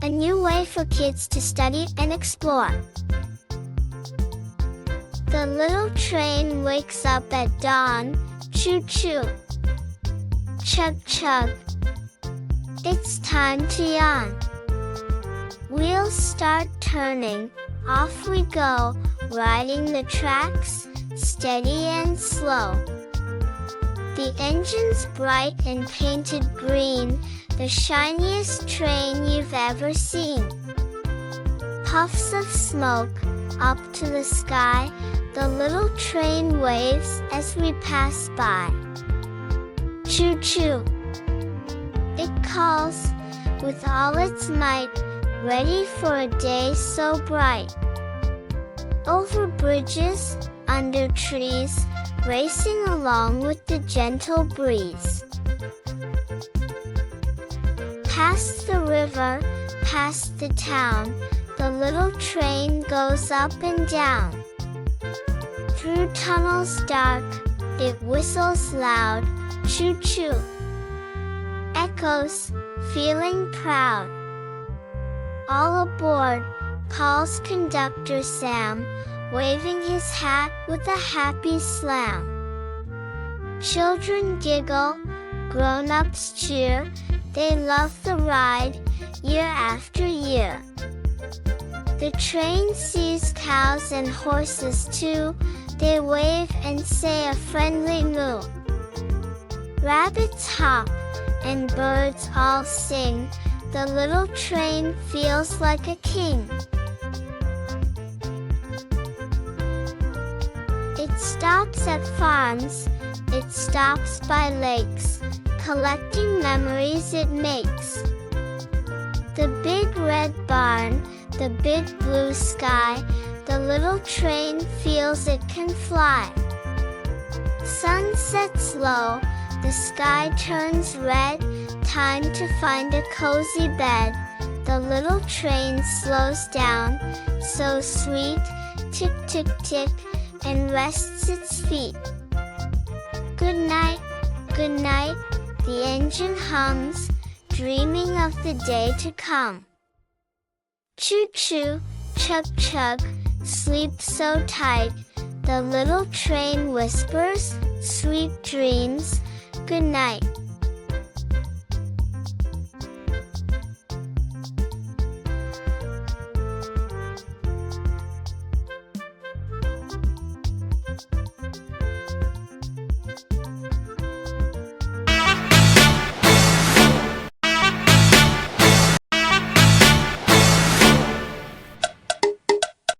a new way for kids to study and explore. The little train wakes up at dawn, choo-choo. Chug-chug. It's time to yawn. Wheels start turning, off we go, riding the tracks, steady and slow. The engine's bright and painted green, the shiniest train you've ever seen. Puffs of smoke, up to the sky, the little train waves as we pass by. Choo-choo. It calls, with all its might, ready for a day so bright. Over bridges, under trees, racing along with the gentle breeze. Past the river, past the town, the little train goes up and down. Through tunnels dark, it whistles loud, choo-choo. Echoes, feeling proud. All aboard, calls conductor Sam, waving his hat with a happy slam. Children giggle, grown-ups cheer, they love the ride, year after year. The train sees cows and horses too, they wave and say a friendly moo. Rabbits hop, and birds all sing, the little train feels like a king. It stops at farms, it stops by lakes, collecting memories it makes. The big red barn, the big blue sky, the little train feels it can fly. Sun sets low, the sky turns red, time to find a cozy bed. The little train slows down, so sweet, tick tick tick, and rests its feet. Good night, the engine hums, dreaming of the day to come. Choo-choo, chug-chug, sleep so tight, the little train whispers, sweet dreams, good night.